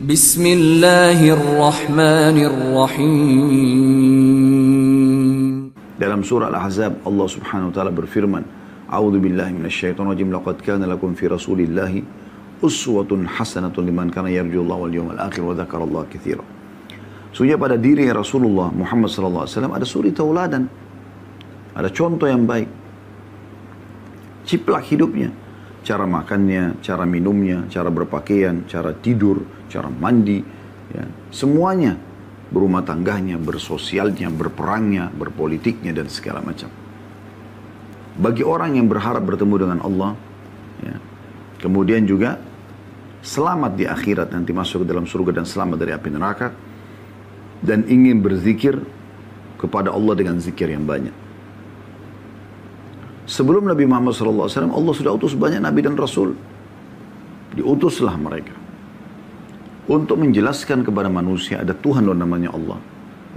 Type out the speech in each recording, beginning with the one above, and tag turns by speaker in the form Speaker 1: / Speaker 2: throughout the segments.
Speaker 1: Bismillahirrahmanirrahim.
Speaker 2: Dalam surah Al-Ahzab Allah Subhanahu wa taala berfirman, A'udzu billahi minasyaitonir rajim. Laqad kana lakum fi Rasulillahi uswatun hasanatun liman kana yarjullaha wal yawmal akhir wa dzakarallaha katsiran. Sungguh pada diri Rasulullah Muhammad sallallahu alaihi wasallam ada suri tauladan. Ada contoh yang baik. Ciplak hidupnya, cara makannya, cara minumnya, cara berpakaian, cara tidur, cara mandi, ya, semuanya, berumah tangganya, bersosialnya, berperangnya, berpolitiknya, dan segala macam. Bagi orang yang berharap bertemu dengan Allah, ya, kemudian juga selamat di akhirat, nanti masuk ke dalam surga dan selamat dari api neraka, dan ingin berzikir kepada Allah dengan zikir yang banyak. Sebelum Nabi Muhammad SAW, Allah sudah utus banyak Nabi dan Rasul. Diutuslah mereka untuk menjelaskan kepada manusia ada Tuhan dan namanya Allah.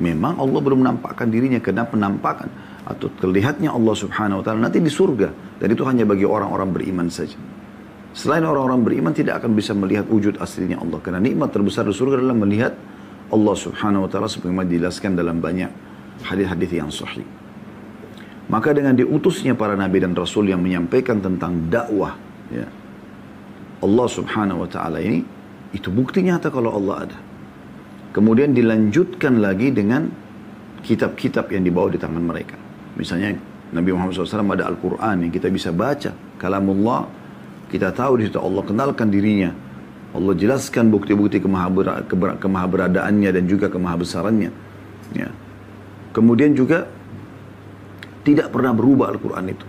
Speaker 2: Memang Allah belum menampakkan dirinya, karena penampakan atau terlihatnya Allah Subhanahu wa taala nanti di surga, dan itu hanya bagi orang-orang beriman saja. Selain orang-orang beriman tidak akan bisa melihat wujud aslinya Allah, karena nikmat terbesar di surga adalah melihat Allah Subhanahu wa taala sebagaimana dijelaskan dalam banyak hadis-hadis yang sahih. Maka dengan diutusnya para nabi dan rasul yang menyampaikan tentang dakwah, ya, Allah Subhanahu wa taala ini, itu bukti nyata kalau Allah ada. Kemudian dilanjutkan lagi dengan kitab-kitab yang dibawa di tangan mereka. Misalnya Nabi Muhammad SAW ada Al-Quran yang kita bisa baca. Kalamullah, kita tahu di situ Allah kenalkan dirinya. Allah jelaskan bukti-bukti kemahaberadaannya dan juga kemahabesarannya. Ya. Kemudian juga tidak pernah berubah Al-Quran itu.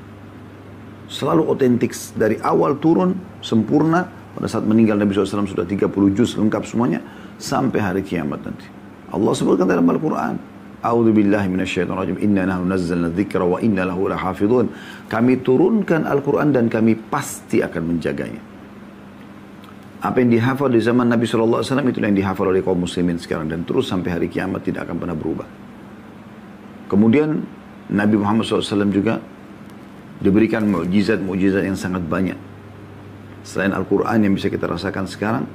Speaker 2: Selalu otentik. Dari awal turun, sempurna. Pada saat meninggal Nabi SAW sudah 30 juz lengkap semuanya. Sampai hari kiamat nanti. Allah sebutkan dalam Al-Quran. A'udzu billahi minasyaitonir rajim. Inna nahnu nazzalna dzikra wa inna lahu lahafizun. Kami turunkan Al-Quran dan kami pasti akan menjaganya. Apa yang dihafal di zaman Nabi SAW itu yang dihafal oleh kaum muslimin sekarang. Dan terus sampai hari kiamat tidak akan pernah berubah. Kemudian Nabi Muhammad SAW juga diberikan mukjizat-mukjizat yang sangat banyak. Selain Al-Quran yang bisa kita rasakan sekarang,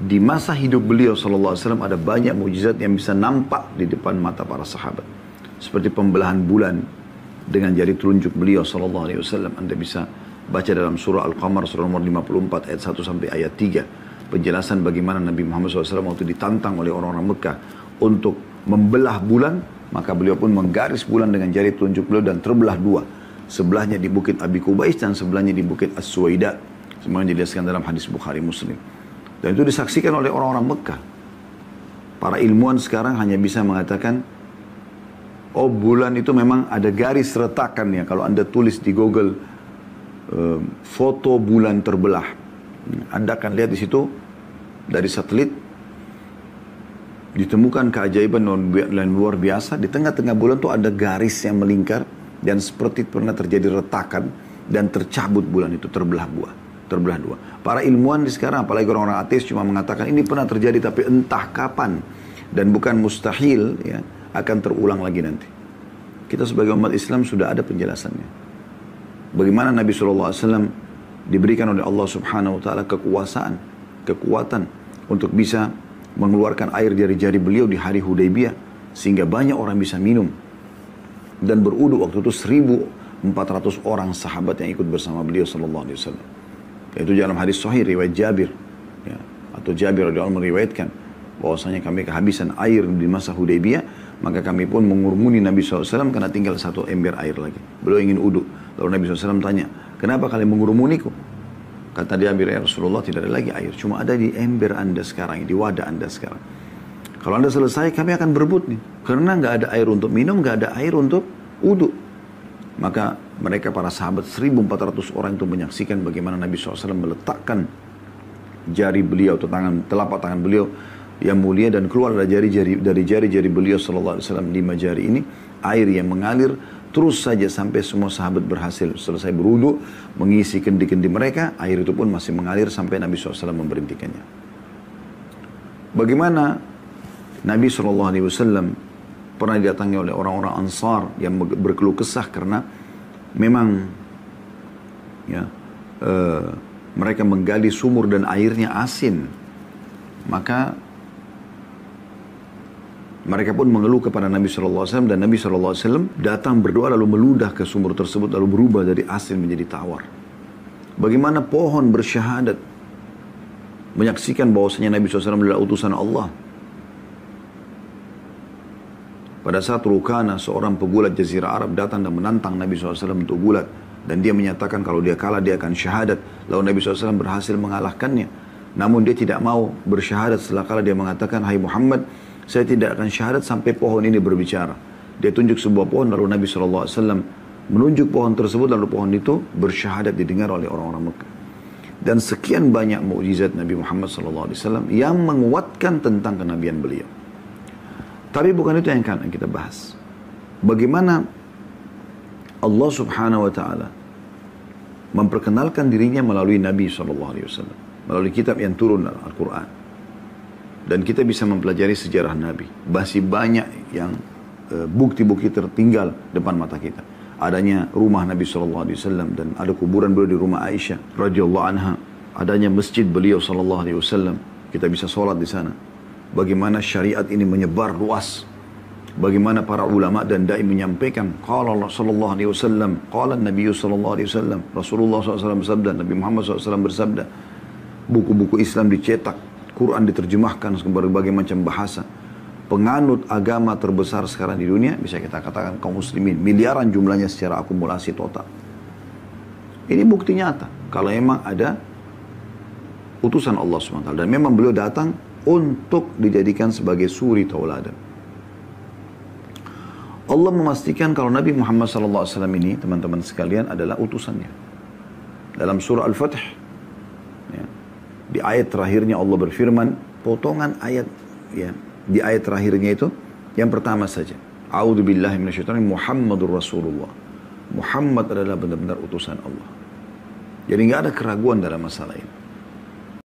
Speaker 2: di masa hidup beliau SAW ada banyak mukjizat yang bisa nampak di depan mata para sahabat. Seperti pembelahan bulan dengan jari telunjuk beliau SAW. Anda bisa baca dalam surah Al-Qamar, surah nomor 54, ayat 1 sampai ayat 3. Penjelasan bagaimana Nabi Muhammad SAW waktu ditantang oleh orang-orang Mekah untuk membelah bulan, maka beliau pun menggaris bulan dengan jari telunjuk beliau dan terbelah dua. Sebelahnya di bukit Abi Qubais dan sebelahnya di bukit As-Suwaida. Semuanya dijelaskan dalam hadis Bukhari Muslim. Dan itu disaksikan oleh orang-orang Mekah. Para ilmuwan sekarang hanya bisa mengatakan, oh bulan itu memang ada garis retakan ya. Kalau Anda tulis di Google foto bulan terbelah, Anda akan lihat di situ dari satelit ditemukan keajaiban dan luar biasa. Di tengah-tengah bulan itu ada garis yang melingkar dan seperti pernah terjadi retakan dan tercabut bulan itu, terbelah dua. Para ilmuwan di sekarang, apalagi orang-orang ateis, cuma mengatakan ini pernah terjadi tapi entah kapan dan bukan mustahil ya akan terulang lagi nanti. Kita sebagai umat Islam sudah ada penjelasannya. Bagaimana Nabi SAW diberikan oleh Allah Subhanahu wa taala kekuatan untuk bisa mengeluarkan air dari jari beliau di hari Hudaybiyah sehingga banyak orang bisa minum dan berudu. Waktu itu 1.400 orang sahabat yang ikut bersama beliau sallallahu alaihi wasallam. Itu dalam hadis sahih riwayat Jabir, ya, atau Jabir radhiyallahu anhu meriwayatkan bahwasanya kami kehabisan air di masa Hudaybiyah, maka kami pun mengurumuni Nabi SAW karena tinggal satu ember air lagi. Beliau ingin udu. Lalu Nabi SAW tanya, kenapa kalian mengurumuniku? Kata Jabir, ya Rasulullah, tidak ada lagi air, cuma ada di ember Anda sekarang, di wadah Anda sekarang. Kalau Anda selesai, kami akan berebut nih. Karena nggak ada air untuk minum, nggak ada air untuk wudu. Maka mereka para sahabat 1.400 orang itu menyaksikan bagaimana Nabi SAW meletakkan jari beliau atau telapak tangan beliau yang mulia dan keluar dari jari-jari beliau SAW 5 jari ini air yang mengalir terus saja sampai semua sahabat berhasil selesai berwudu, mengisi kendi-kendi mereka, air itu pun masih mengalir sampai Nabi SAW memberhentikannya. Bagaimana Nabi SAW pernah didatangi oleh orang-orang Ansar yang berkeluh kesah karena memang ya, mereka menggali sumur dan airnya asin. Maka mereka pun mengeluh kepada Nabi SAW dan Nabi SAW datang berdoa lalu meludah ke sumur tersebut lalu berubah dari asin menjadi tawar. Bagaimana pohon bersyahadat menyaksikan bahwasanya Nabi SAW adalah utusan Allah. Pada saat Rukana, seorang pegulat Jazirah Arab datang dan menantang Nabi SAW untuk gulat. Dan dia menyatakan kalau dia kalah dia akan syahadat. Lalu Nabi SAW berhasil mengalahkannya. Namun dia tidak mau bersyahadat setelah kalah. Dia mengatakan, hai Muhammad, saya tidak akan syahadat sampai pohon ini berbicara. Dia tunjuk sebuah pohon lalu Nabi SAW menunjuk pohon tersebut lalu pohon itu bersyahadat didengar oleh orang-orang Mekah. Dan sekian banyak mukjizat Nabi Muhammad SAW yang menguatkan tentang kenabian beliau. Tapi bukan itu yang akan kita bahas. Bagaimana Allah Subhanahu wa taala memperkenalkan dirinya melalui Nabi SAW, melalui kitab yang turun dalam Al-Qur'an. Dan kita bisa mempelajari sejarah Nabi. Masih banyak yang bukti-bukti tertinggal depan mata kita. Adanya rumah Nabi SAW dan ada kuburan beliau di rumah Aisyah radhiyallahu anha. Adanya masjid beliau SAW. Kita bisa sholat di sana. Bagaimana syariat ini menyebar luas. Bagaimana para ulama dan dai menyampaikan qala Allah sallallahu alaihi wasallam, qala Nabi sallallahu alaihi wasallam, Rasulullah SAW bersabda, Nabi Muhammad SAW bersabda. Buku-buku Islam dicetak, Quran diterjemahkan ke berbagai macam bahasa. Penganut agama terbesar sekarang di dunia bisa kita katakan kaum muslimin, miliaran jumlahnya secara akumulasi total. Ini bukti nyata kalau memang ada utusan Allah SWT dan memang beliau datang untuk dijadikan sebagai suri tauladan. Allah memastikan kalau Nabi Muhammad SAW ini, teman-teman sekalian, adalah utusannya. Dalam surah Al-Fatih, ya, di ayat terakhirnya Allah berfirman, potongan ayat, ya, di ayat terakhirnya itu, yang pertama saja. A'udzu billahi minasyaitonir Muhammadur Rasulullah. Muhammad adalah benar-benar utusan Allah. Jadi nggak ada keraguan dalam masalah ini.